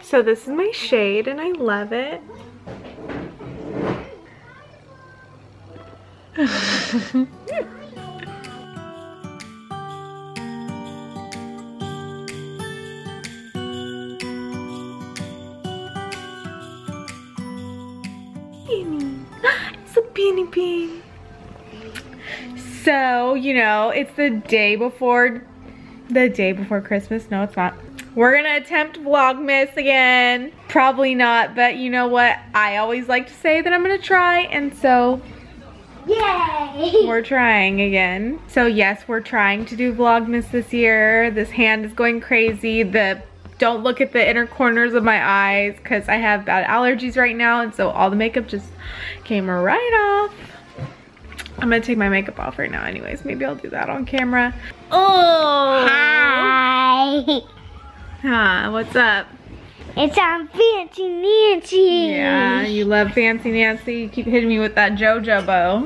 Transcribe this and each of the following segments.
So this is my shade and I love it. It's a beanie bean. So, you know, it's the day before Christmas. No, it's not. We're gonna attempt Vlogmas again. Probably not, but you know what? I always like to say that I'm gonna try, and so yay! We're trying again. So yes, we're trying to do Vlogmas this year. This hand is going crazy. Don't look at the inner corners of my eyes because I have bad allergies right now, and so all the makeup just came right off. I'm gonna take my makeup off right now anyways. Maybe I'll do that on camera. Oh! Hi! Huh, what's up? It's on Fancy Nancy! Yeah, you love Fancy Nancy. You keep hitting me with that JoJo bow.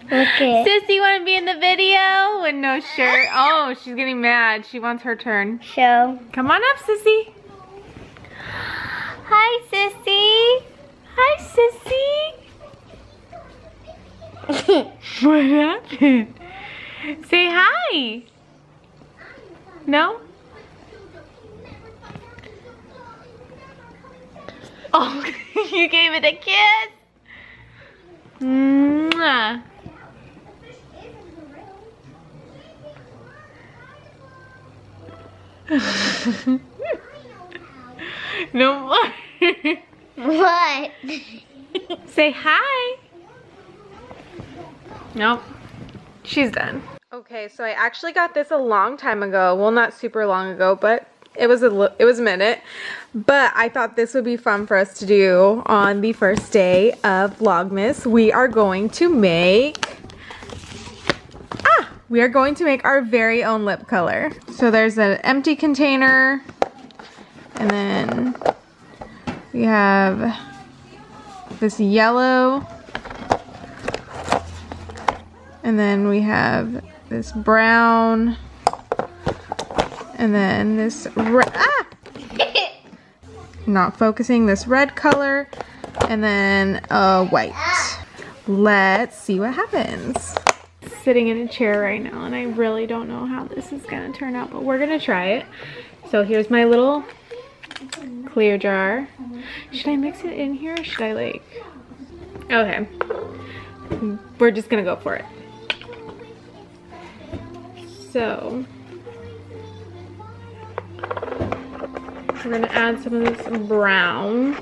Okay. Sissy, wanna be in the video with no shirt? Oh, she's getting mad. She wants her turn. So. Come on up, Sissy. Hi, Sissy. Hi, Sissy. What happened? Say hi. No? Oh, you gave it a kiss. Mwah. No more. What? Say hi. Nope. She's done. Okay, so I actually got this a long time ago. Well, not super long ago, but it was a minute. But I thought this would be fun for us to do on the first day of Vlogmas. We are going to make our very own lip color. So there's an empty container, and then we have this yellow, and then we have this brown, and then this red, not focusing, this red color, and then white. Let's see what happens. Sitting in a chair right now, and I really don't know how this is gonna turn out, but we're gonna try it. So here's my little clear jar. Should I mix it in here, or should I like, okay, we're just gonna go for it. So we're gonna add some of this brown.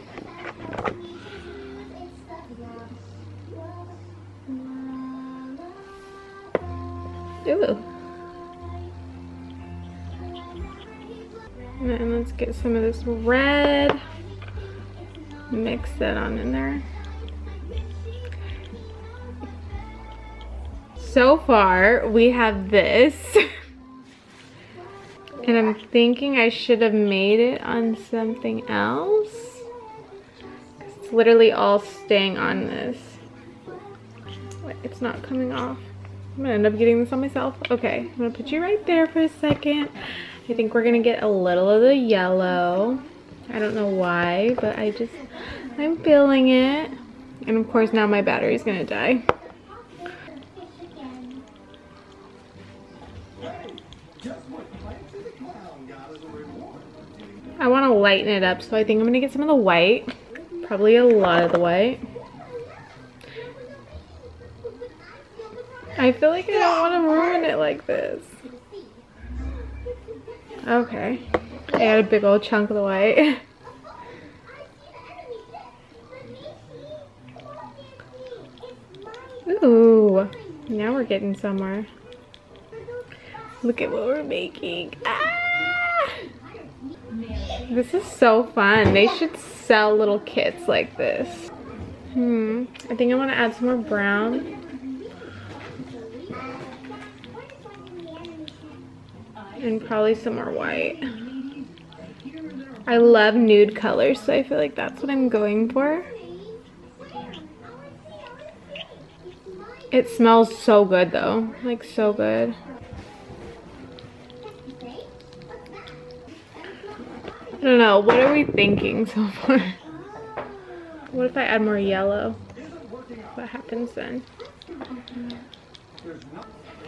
Ooh. And then let's get some of this red. Mix that on in there. So far, we have this. And I'm thinking I should have made it on something else. It's literally all staying on this. Wait, it's not coming off. I'm gonna end up getting this on myself. Okay, I'm gonna put you right there for a second. I think we're gonna get a little of the yellow. I don't know why, but I'm feeling it. And of course now my battery's gonna die. I wanna lighten it up, so I think I'm gonna get some of the white. Probably a lot of the white. I feel like I don't want to ruin it like this. Okay. I got a big old chunk of the white. Ooh. Now we're getting somewhere. Look at what we're making. Ah! This is so fun. They should sell little kits like this. I think I want to add some more brown. And probably some more white. I love nude colors, so I feel like that's what I'm going for. It smells so good though, like so good. don't know, what are we thinking so far? What if I add more yellow? What happens then? I'm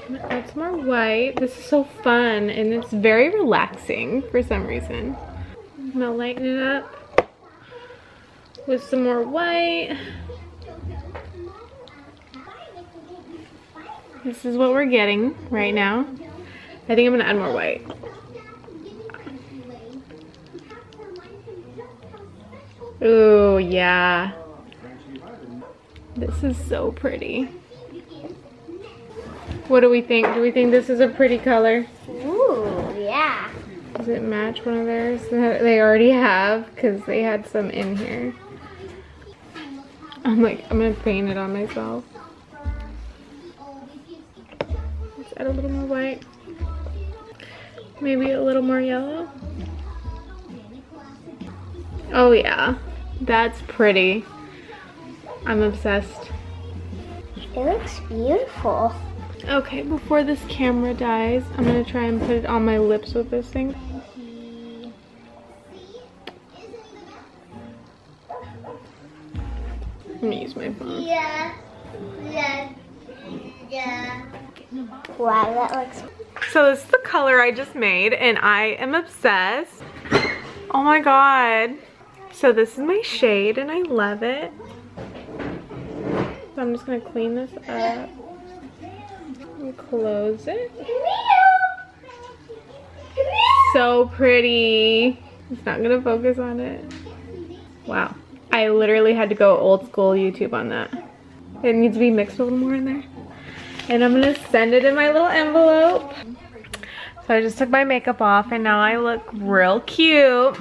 gonna add some more white. This is so fun and it's very relaxing for some reason. I'm gonna lighten it up with some more white. This is what we're getting right now. I think I'm gonna add more white. Ooh, yeah. This is so pretty. What do we think? Do we think this is a pretty color? Ooh, yeah. Does it match one of theirs that they already have? Because they had some in here. I'm gonna paint it on myself. Let's add a little more white. Maybe a little more yellow. Oh yeah, that's pretty. I'm obsessed. It looks beautiful. Okay, before this camera dies, I'm gonna try and put it on my lips with this thing. I'm gonna use my phone. Yeah. Wow, that looks... So this is the color I just made and I am obsessed. Oh my god. So this is my shade and I love it. So I'm just gonna clean this up and close it. So pretty. It's not gonna focus on it. Wow. I literally had to go old school YouTube on that. It needs to be mixed a little more in there. And I'm gonna send it in my little envelope. So I just took my makeup off and now I look real cute.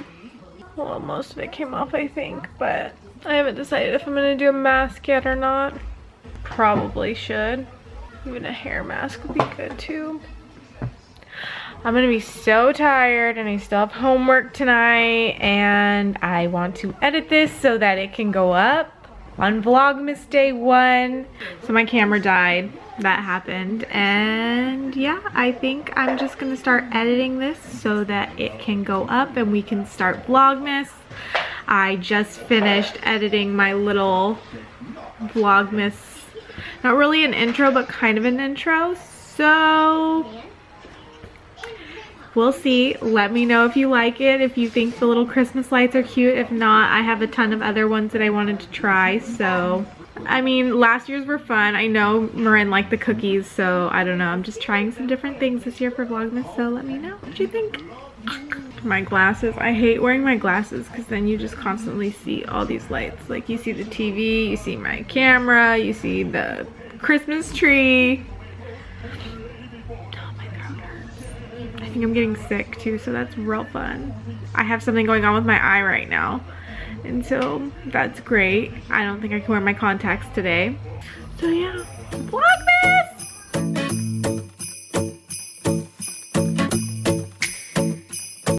Well, most of it came off, I think, but I haven't decided if I'm gonna do a mask yet or not. Probably should. Even a hair mask would be good too. I'm gonna be so tired and I still have homework tonight and I want to edit this so that it can go up on Vlogmas day 1. So my camera died. That happened, and yeah, I think I'm just gonna start editing this so that it can go up and we can start Vlogmas. I just finished editing my little Vlogmas, not really an intro but kind of an intro, so we'll see. Let me know if you like it, if you think the little Christmas lights are cute. If not, I have a ton of other ones that I wanted to try. So I mean, last year's were fun. I know Marin liked the cookies, so I don't know. I'm just trying some different things this year for Vlogmas, so let me know what you think. My glasses. I hate wearing my glasses because then you just constantly see all these lights. Like you see the TV, you see my camera, you see the Christmas tree. Oh, my throat hurts. I think I'm getting sick too, so that's real fun. I have something going on with my eye right now. And so that's great. I don't think I can wear my contacts today. So yeah, Vlogmas!